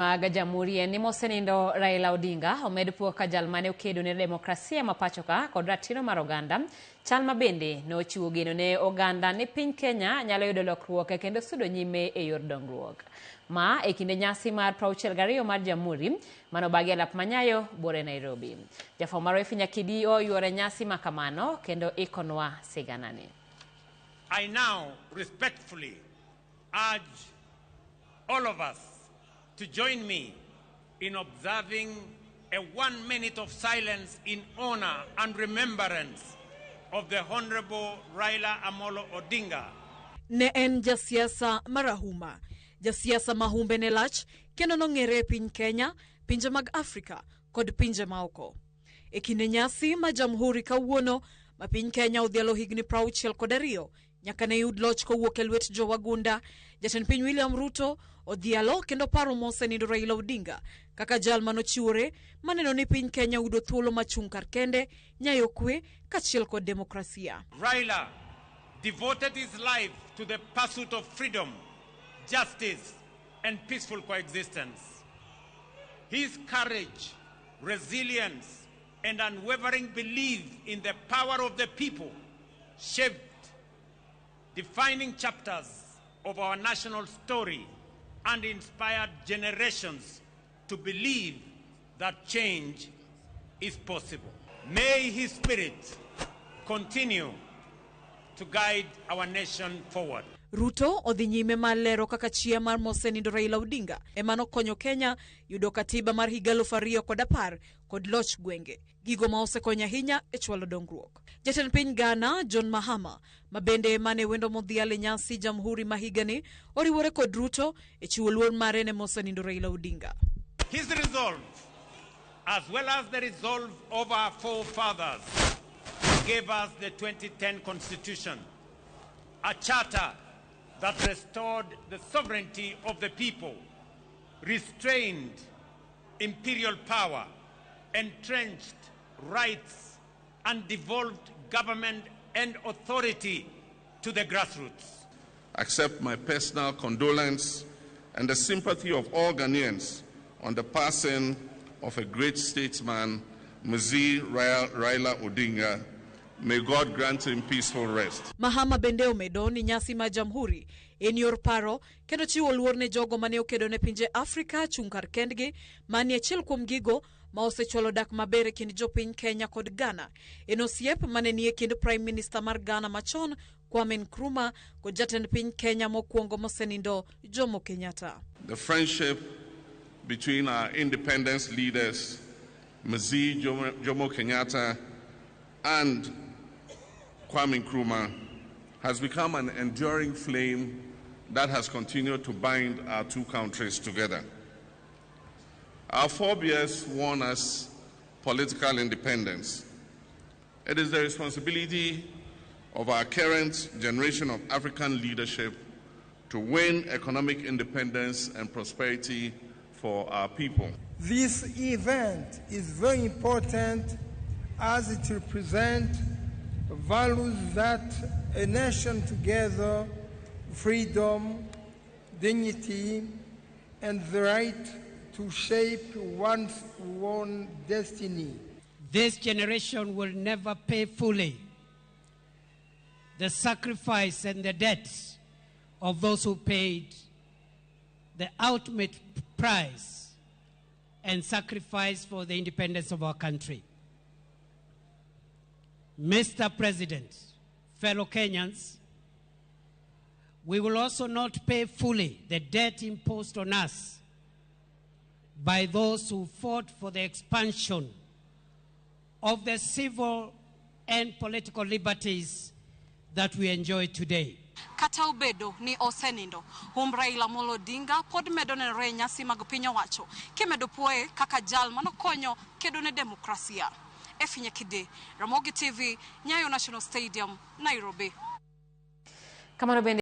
Mag jamhuri ni mosenindo Raila Odinga omedo puoka jal mane okedo ne demokrasia mapachoka kod ratiro mar oganda. Chal mabende no chiwo geno ne oganda ni piny Kenya nyalo yudo lokruok kendo sudo nyime e yor dongruok. Ma e kinde nyasi mar 62 mar jamhuri manobagi alap manyayo bore Nairobi. Jafo maro Ifinya Kidi oyuore nyasi makamano kendo ikonwa siganani. I now respectfully urge all of us to join me in observing a 1 minute of silence in honor and remembrance of the Honorable Raila Odinga. Ne en jasiasa marahuma, jasiasa mahumbe ne lach, kendo nong'ere piny Kenya, pinje mag Afrika, kod pinje maoko. E kinde nyasi ma jamhuri kawuono, ma piny Kenya odhialo higni 62 nyaka ne yud loch kowuok e lwet jowagunda, jatend piny William Ruto odhialo kendo paro mosenindo Raila Odinga kaka jal manochiwore maneno ni piny Kenya yudo thuolo machung' kar kende, nyayo kwe kachiel kod demokrasia. Raila devoted his life to the pursuit of freedom, justice, and peaceful coexistence. His courage, resilience, and unwavering belief in the power of the people shaped defining chapters of our national story and inspired generations to believe that change is possible. May his spirit continue to guide our nation forward. Ruto odhi nyime malero kaka chia mar mosenindo Raila Odinga emano konyo Kenya yudo katiba mar higa 2010 kod loch gwenge, gigo ma osekonya hinya e chwalo dongruok. Jatend piny Ghana John Mahama mabende mane wendo modhiale nyasi jamhuri mahigani oriwore kod Ruto e chiwo luor mare ne mosenindo Raila Odinga. His resolve, as well as the resolve of our forefathers, gave us the 2010 Constitution, a charter that restored the sovereignty of the people, restrained imperial power, entrenched rights, and devolved government and authority to the grassroots. Accept my personal condolence and the sympathy of all Ghanaians on the passing of a great statesman, Mzee Raila Odinga. May God grant him peaceful rest. Mahama bende omedo ni nyasi ma jamhuri en yor paro kendo chiwo luor ne jogo mane okedo ne pinje Afrika chung' kar kendgi manie achiel kuom gigo ma osechwalo dak maber e kind jopiny Kenya kod Ghana. En osiep mane nie kind Prime Minister mar Ghana machon Kwame Nkrumah kod jatend piny Kenya mokwongo mosenindo Jomo Kenyatta. The friendship between our independence leaders, Mzee Jomo Kenyatta and Kwame Nkrumah, has become an enduring flame that has continued to bind our two countries together. Our forebears won us political independence. It is the responsibility of our current generation of African leadership to win economic independence and prosperity for our people. This event is very important as it represents values that a nation together, freedom, dignity, and the right to shape one's own destiny. This generation will never pay fully the sacrifice and the debt of those who paid the ultimate price and sacrifice for the independence of our country. Mr. President, fellow Kenyans, we will also not pay fully the debt imposed on us by those who fought for the expansion of the civil and political liberties that we enjoy today. Kata ubedo ni osenindo Raila Odinga pod medo ne re nyasi mag piny owacho kimedo puoe kaka jal manokonyo kedo ne demokrasia. Ifinya Kidi, Ramogi TV, Nyayo National Stadium, Nairobi.